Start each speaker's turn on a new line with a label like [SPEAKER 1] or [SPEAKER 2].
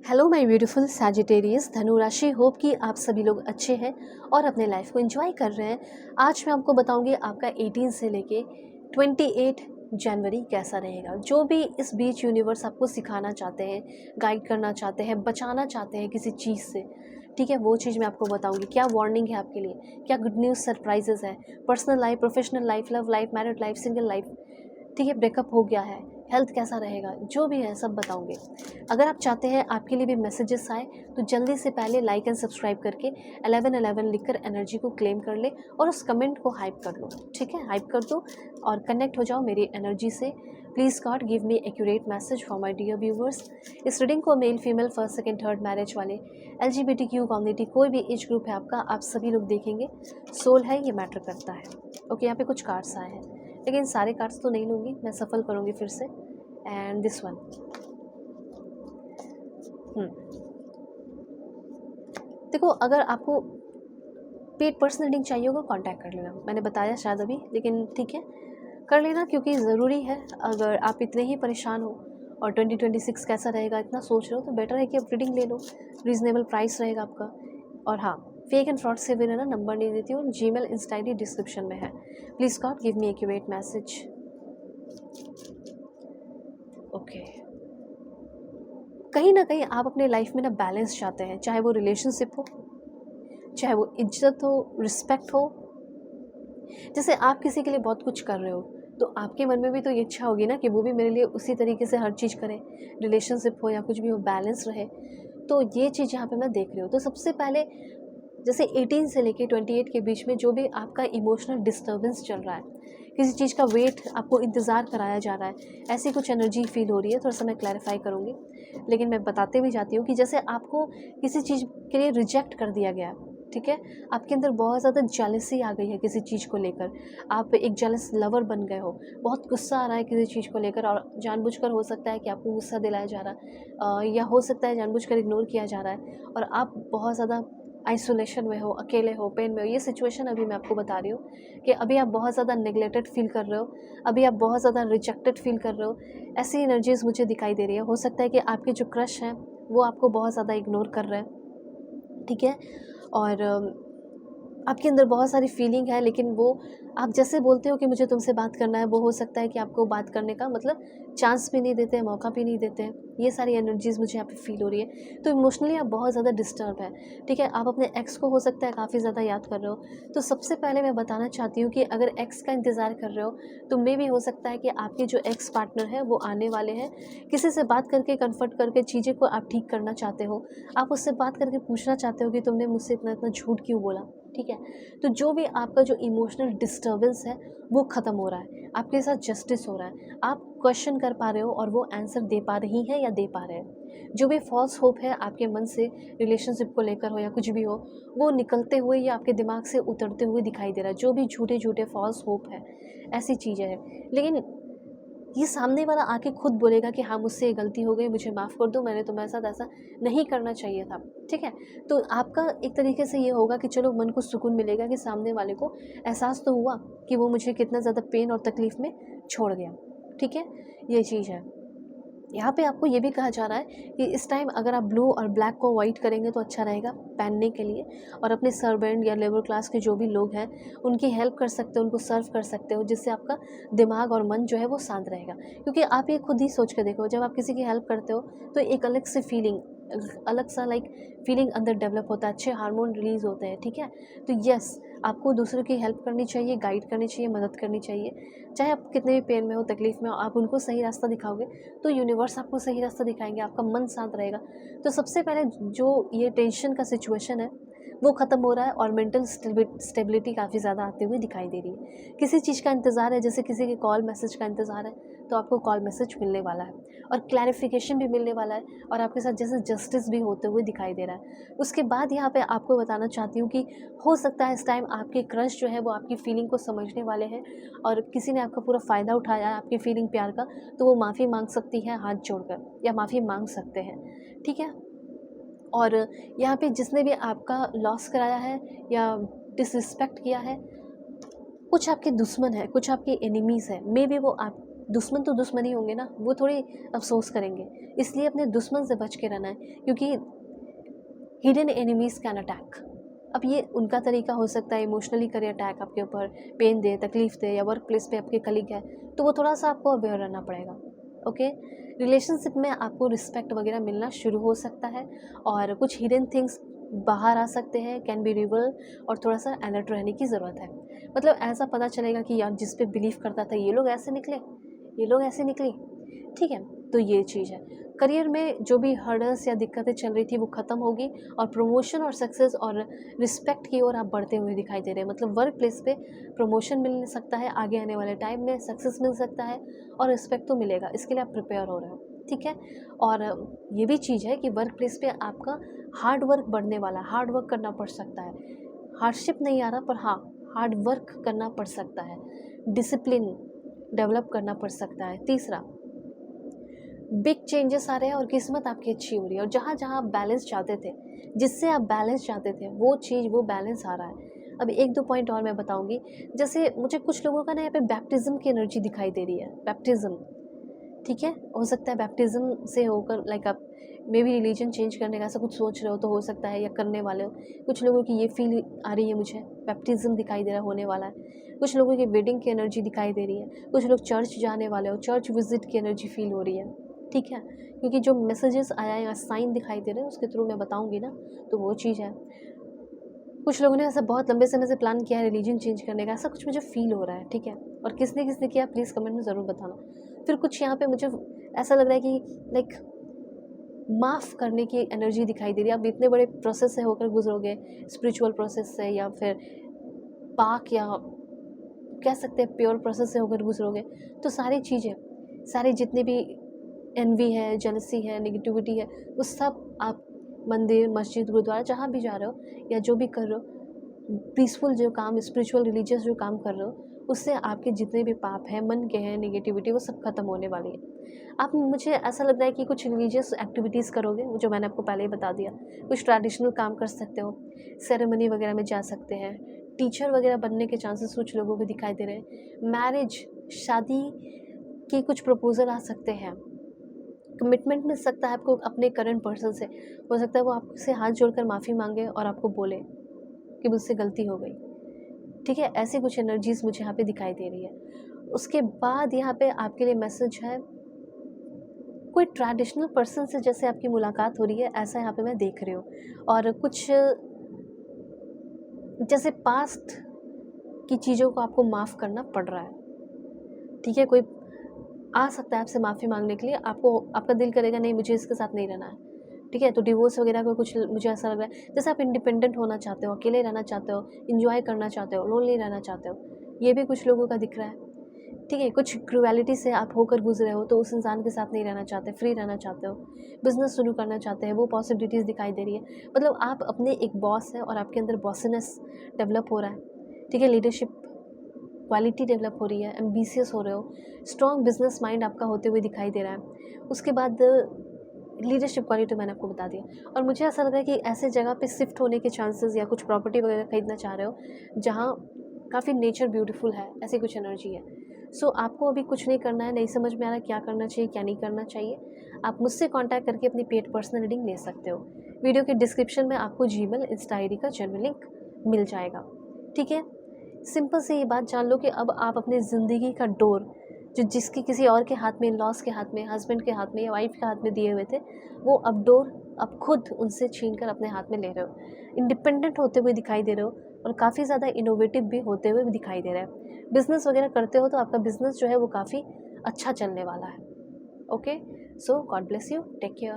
[SPEAKER 1] Hello my beautiful Sagittarius धनु राशि। Hope कि आप सभी लोग अच्छे हैं और अपने लाइफ को एंजॉय कर रहे हैं। आज मैं आपको बताऊंगी आपका 18 से लेके 28 जनवरी कैसा रहेगा। जो भी इस बीच यूनिवर्स आपको सिखाना चाहते हैं, गाइड करना चाहते हैं, बचाना चाहते हैं किसी चीज़ से, ठीक है, वो चीज़ मैं आपको बताऊंगी। क्या वार्निंग है आपके लिए, क्या गुड न्यूज़ सरप्राइजेस है, personal life, professional life, love life, married life, single life, ठीक है, ब्रेकअप हो गया है, हेल्थ कैसा रहेगा, जो भी है सब बताऊंगे। अगर आप चाहते हैं आपके लिए भी मैसेजेस आए तो जल्दी से पहले लाइक एंड सब्सक्राइब करके 1111 लिखकर एनर्जी को क्लेम कर ले और उस कमेंट को हाइप कर लो, ठीक है, हाइप कर दो और कनेक्ट हो जाओ मेरी एनर्जी से। Please God give me accurate message for my dear viewers. इस रीडिंग को male female first second third marriage वाले, LGBTQ कम्युनिटी, कोई भी एज ग्रुप है आपका, आप सभी लोग देखेंगे। सोल है, ये मैटर करता है। ओके, यहाँ पे कुछ कार्ड्स आए हैं लेकिन सारे कार्ड्स तो नहीं लूँगी, मैं सफल करूँगी फिर से। एंड दिस वन, देखो, अगर आपको पेड पर्सनल रीडिंग चाहिए होगा कांटेक्ट कर लेना। मैंने बताया शायद अभी, लेकिन ठीक है, कर लेना क्योंकि ज़रूरी है। अगर आप इतने ही परेशान हो और 2026 कैसा रहेगा इतना सोच रहे हो तो बेटर है कि आप रीडिंग ले लो। रीज़नेबल प्राइस रहेगा आपका। और हाँ, फेक एंड फ्रॉड से भी ना नंबर नहीं देती हूँ, जीमेल इंस्टा आईडी डिस्क्रिप्शन में है। Please God give me accurate message. Okay, कहीं ना कहीं आप अपने लाइफ में ना बैलेंस चाहते हैं, चाहे वो रिलेशनशिप हो, चाहे वो इज्जत हो, रिस्पेक्ट हो। जैसे आप किसी के लिए बहुत कुछ कर रहे हो तो आपके मन में भी तो ये इच्छा होगी ना कि वो भी मेरे लिए उसी तरीके से हर चीज़ करे, रिलेशनशिप हो या कुछ भी हो, बैलेंस रहे। तो ये चीज़ यहाँ पे मैं देख रही हूँ। तो सबसे पहले जैसे 18 से लेके 28 के बीच में जो भी आपका इमोशनल डिस्टर्बेंस चल रहा है, किसी चीज़ का वेट आपको इंतज़ार कराया जा रहा है, ऐसी कुछ एनर्जी फील हो रही है, थोड़ा सा मैं क्लैरिफाई करूँगी। लेकिन मैं बताते भी जाती हूँ कि जैसे आपको किसी चीज़ के लिए रिजेक्ट कर दिया गया है, ठीक है, आपके अंदर बहुत ज़्यादा जेलसी आ गई है किसी चीज़ को लेकर, आप एक जेलस लवर बन गए हो, बहुत गुस्सा आ रहा है किसी चीज़ को लेकर और जानबूझकर हो सकता है कि आपको गुस्सा दिलाया जा रहा है, या हो सकता है जानबूझकर इग्नोर किया जा रहा है और आप बहुत ज़्यादा आइसोलेशन में हो, अकेले हो, पेन में हो। ये सिचुएशन अभी मैं आपको बता रही हूँ कि अभी आप बहुत ज़्यादा नेग्लेक्टेड फील कर रहे हो, अभी आप बहुत ज़्यादा रिजेक्टेड फील कर रहे हो। ऐसी एनर्जीज़ मुझे दिखाई दे रही है। हो सकता है कि आपके जो क्रश हैं वो आपको बहुत ज़्यादा इग्नोर कर रहे हैं, ठीक है, और आपके अंदर बहुत सारी फीलिंग है, लेकिन वो आप जैसे बोलते हो कि मुझे तुमसे बात करना है, वो हो सकता है कि आपको बात करने का मतलब चांस भी नहीं देते हैं, मौका भी नहीं देते हैं। ये सारी एनर्जीज़ मुझे यहाँ पे फील हो रही है। तो इमोशनली आप बहुत ज़्यादा डिस्टर्ब है, ठीक है, आप अपने एक्स को हो सकता है काफ़ी ज़्यादा याद कर रहे हो। तो सबसे पहले मैं बताना चाहती हूँ कि अगर एक्स का इंतज़ार कर रहे हो तो मे भी हो सकता है कि आपके जो एक्स पार्टनर है वो आने वाले हैं। किसी से बात करके, कन्फर्ट करके चीज़ें को आप ठीक करना चाहते हो। आप उससे बात करके पूछना चाहते हो कि तुमने मुझसे इतना इतना झूठ क्यों बोला, ठीक है। तो जो भी आपका जो इमोशनल डिस्टर्बेंस है वो ख़त्म हो रहा है, आपके साथ जस्टिस हो रहा है, आप क्वेश्चन कर पा रहे हो और वो आंसर दे पा रही हैं या दे पा रहे हैं। जो भी फॉल्स होप है आपके मन से, रिलेशनशिप को लेकर हो या कुछ भी हो, वो निकलते हुए या आपके दिमाग से उतरते हुए दिखाई दे रहा है। जो भी झूठे झूठे फॉल्स होप है, ऐसी चीज़ें हैं। लेकिन ये सामने वाला आके खुद बोलेगा कि हाँ, मुझसे ये गलती हो गई, मुझे माफ़ कर दो, मैंने तुम्हारे साथ ऐसा नहीं करना चाहिए था, ठीक है। तो आपका एक तरीके से ये होगा कि चलो मन को सुकून मिलेगा कि सामने वाले को एहसास तो हुआ कि वो मुझे कितना ज़्यादा पेन और तकलीफ़ में छोड़ गया, ठीक है, ये चीज़ है। यहाँ पे आपको ये भी कहा जा रहा है कि इस टाइम अगर आप ब्लू और ब्लैक को अवॉइड करेंगे तो अच्छा रहेगा पहनने के लिए, और अपने सर्वेंट या लेबर क्लास के जो भी लोग हैं उनकी हेल्प कर सकते हो, उनको सर्व कर सकते हो, जिससे आपका दिमाग और मन जो है वो शांत रहेगा। क्योंकि आप ये खुद ही सोच के देखो, जब आप किसी की हेल्प करते हो तो एक अलग से फीलिंग, अलग सा लाइक फीलिंग अंदर डेवलप होता है, अच्छे हार्मोन रिलीज़ होते हैं, ठीक है। तो यस, आपको दूसरों की हेल्प करनी चाहिए, गाइड करनी चाहिए, मदद करनी चाहिए। चाहे आप कितने भी पेन में हो, तकलीफ़ में हो, आप उनको सही रास्ता दिखाओगे तो यूनिवर्स आपको सही रास्ता दिखाएंगे, आपका मन शांत रहेगा। तो सबसे पहले जो ये टेंशन का सिचुएशन है वो ख़त्म हो रहा है और मेंटल स्टेबिलिटी काफ़ी ज़्यादा आते हुए दिखाई दे रही है। किसी चीज़ का इंतज़ार है, जैसे किसी के कॉल मैसेज का इंतज़ार है, तो आपको कॉल मैसेज मिलने वाला है और क्लैरिफिकेशन भी मिलने वाला है और आपके साथ जैसे जस्टिस भी होते हुए दिखाई दे रहा है। उसके बाद यहाँ पे आपको बताना चाहती हूँ कि हो सकता है इस टाइम आपके क्रश जो है वो आपकी फीलिंग को समझने वाले हैं और किसी ने आपका पूरा फ़ायदा उठाया है आपकी फीलिंग प्यार का, तो वो माफ़ी मांग सकती है हाथ जोड़कर, या माफ़ी मांग सकते हैं, ठीक है। और यहाँ पे जिसने भी आपका लॉस कराया है या डिसरिस्पेक्ट किया है, कुछ आपके दुश्मन हैं, कुछ आपके एनिमीज़ हैं, मे बी वो आप दुश्मन तो दुश्मन ही होंगे ना, वो थोड़ी अफसोस करेंगे। इसलिए अपने दुश्मन से बच के रहना है, क्योंकि हिडन एनिमीज कैन अटैक। अब ये उनका तरीका हो सकता है इमोशनली करे अटैक आपके ऊपर, पेन दे, तकलीफ दे, या वर्क प्लेस पे आपके कलीग है तो वो थोड़ा सा आपको अवेयर रहना पड़ेगा। ओके, रिलेशनशिप में आपको रिस्पेक्ट वगैरह मिलना शुरू हो सकता है और कुछ हिडन थिंग्स बाहर आ सकते हैं, कैन बी रिवल, और थोड़ा सा अलर्ट रहने की ज़रूरत है। मतलब ऐसा पता चलेगा कि यार जिस पे बिलीव करता था ये लोग ऐसे निकले, ये लोग ऐसे निकली। ठीक है, तो ये चीज़ है। करियर में जो भी हर्डल्स या दिक्कतें चल रही थी वो ख़त्म होगी और प्रमोशन और सक्सेस और रिस्पेक्ट की ओर आप बढ़ते हुए दिखाई दे रहे हैं। मतलब वर्क प्लेस पे प्रमोशन मिल सकता है आगे आने वाले टाइम में, सक्सेस मिल सकता है और रिस्पेक्ट तो मिलेगा, इसके लिए आप प्रिपेयर हो रहे हो। ठीक है, और ये भी चीज़ है कि वर्क प्लेस पे आपका हार्ड वर्क बढ़ने वाला है, हार्ड वर्क करना पड़ सकता है। हार्डशिप नहीं आ रहा, पर हाँ हार्ड वर्क करना पड़ सकता है, डिसिप्लिन डेवलप करना पड़ सकता है। तीसरा, बिग चेंजेस आ रहे हैं और किस्मत आपकी अच्छी हो रही है, और जहाँ जहाँ आप बैलेंस चाहते थे, जिससे आप बैलेंस चाहते थे, वो चीज़, वो बैलेंस आ रहा है। अब एक दो पॉइंट और मैं बताऊंगी। जैसे मुझे कुछ लोगों का ना यहाँ पे बैप्टिज्म की एनर्जी दिखाई दे रही है, बैप्टिज्म। ठीक है, हो सकता है बैप्टिज्म से होकर लाइक आप मे भी रिलीजन चेंज करने का ऐसा कुछ सोच रहे हो तो हो सकता है, या करने वाले हो। कुछ लोगों की ये फील आ रही है, मुझे बैप्टिज्म दिखाई दे रहा होने वाला है। कुछ लोगों की वेडिंग की एनर्जी दिखाई दे रही है, कुछ लोग चर्च जाने वाले हो, चर्च विजिट की एनर्जी फील हो रही है। ठीक है, क्योंकि जो मैसेजेस आया या साइन दिखाई दे रहे हैं उसके थ्रू मैं बताऊंगी ना, तो वो चीज़ है। कुछ लोगों ने ऐसा बहुत लंबे समय से प्लान किया है रिलीजन चेंज करने का, ऐसा कुछ मुझे फील हो रहा है। ठीक है, और किसने किसने किया प्लीज़ कमेंट में ज़रूर बताना। फिर कुछ यहाँ पे मुझे ऐसा लग रहा है कि लाइक माफ़ करने की एनर्जी दिखाई दे रही है। आप इतने बड़े प्रोसेस से होकर गुजरोगे, स्पिरिचुअल प्रोसेस से, या फिर पाक, या कह सकते हैं प्योर प्रोसेस से होकर गुजरोगे, तो सारी चीज़ें, सारी जितनी भी एनवी है, जेलसी है, नेगेटिविटी है, वो सब आप मंदिर, मस्जिद, गुरुद्वारा जहाँ भी जा रहे हो या जो भी कर रहे हो, पीसफुल जो काम, स्पिरिचुअल रिलीजियस जो काम कर रहे हो, उससे आपके जितने भी पाप हैं, मन के हैं, नेगेटिविटी, वो सब खत्म होने वाली है। आप, मुझे ऐसा लग रहा है कि कुछ रिलीजियस एक्टिविटीज़ करोगे, जो मैंने आपको पहले ही बता दिया। कुछ ट्रेडिशनल काम कर सकते हो, सेरेमनी वगैरह में जा सकते हैं, टीचर वगैरह बनने के चांसेस कुछ लोगों को दिखाई दे रहे हैं। मैरिज, शादी के कुछ प्रपोजल आ सकते हैं। कमिटमेंट मिल सकता है आपको अपने करंट पर्सन से। हो सकता है वो आपसे हाथ जोड़कर माफ़ी मांगे और आपको बोले कि मुझसे गलती हो गई। ठीक है, ऐसी कुछ एनर्जीज मुझे यहाँ पे दिखाई दे रही है। उसके बाद यहाँ पे आपके लिए मैसेज है, कोई ट्रेडिशनल पर्सन से जैसे आपकी मुलाकात हो रही है, ऐसा यहाँ पे मैं देख रही हूँ। और कुछ जैसे पास्ट की चीज़ों को आपको माफ़ करना पड़ रहा है। ठीक है, कोई आ सकता है आपसे माफ़ी मांगने के लिए, आपको, आपका दिल करेगा नहीं मुझे इसके साथ नहीं रहना है। ठीक है, तो डिवोर्स वगैरह का कुछ मुझे ऐसा लग रहा है, जैसे आप इंडिपेंडेंट होना चाहते हो, अकेले रहना चाहते हो, इंजॉय करना चाहते हो, लोनली रहना चाहते हो, ये भी कुछ लोगों का दिख रहा है। ठीक है, कुछ क्रूएलिटी से आप होकर गुजरे हो तो उस इंसान के साथ नहीं रहना चाहते, फ्री रहना चाहते हो, बिजनेस शुरू करना चाहते हैं, वो पॉसिबिलिटीज़ दिखाई दे रही है। मतलब आप अपने एक बॉस है और आपके अंदर बॉसीनेस डेवलप हो रहा है। ठीक है, लीडरशिप क्वालिटी डेवलप हो रही है, एम्बिशियस हो रहे हो, स्ट्रॉन्ग बिजनेस माइंड आपका होते हुए दिखाई दे रहा है। उसके बाद लीडरशिप क्वालिटी मैंने आपको बता दिया। और मुझे ऐसा लग रहा है कि ऐसे जगह पे शिफ्ट होने के चांसेस, या कुछ प्रॉपर्टी वगैरह खरीदना चाह रहे हो जहाँ काफ़ी नेचर ब्यूटीफुल है, ऐसी कुछ एनर्जी है। सो आपको अभी कुछ नहीं करना है, नहीं समझ में आ रहा क्या करना चाहिए क्या नहीं करना चाहिए, आप मुझसे कॉन्टैक्ट करके अपनी पेड पर्सनल रीडिंग ले सकते हो। वीडियो के डिस्क्रिप्शन में आपको जीमेल, इंस्टा आईडी का जेन्युइन लिंक मिल जाएगा। ठीक है, सिंपल से ये बात जान लो कि अब आप अपनी ज़िंदगी का डोर, जो जिसकी किसी और के हाथ में, लॉस के हाथ में, हस्बैंड के हाथ में या वाइफ के हाथ में दिए हुए थे, वो अब डोर अब खुद उनसे छीन कर अपने हाथ में ले रहे हो। इंडिपेंडेंट होते हुए दिखाई दे रहे हो और काफ़ी ज़्यादा इनोवेटिव भी होते हुए दिखाई दे रहा है। बिज़नेस वगैरह करते हो तो आपका बिज़नेस जो है वो काफ़ी अच्छा चलने वाला है। Okay, so God bless you, take care.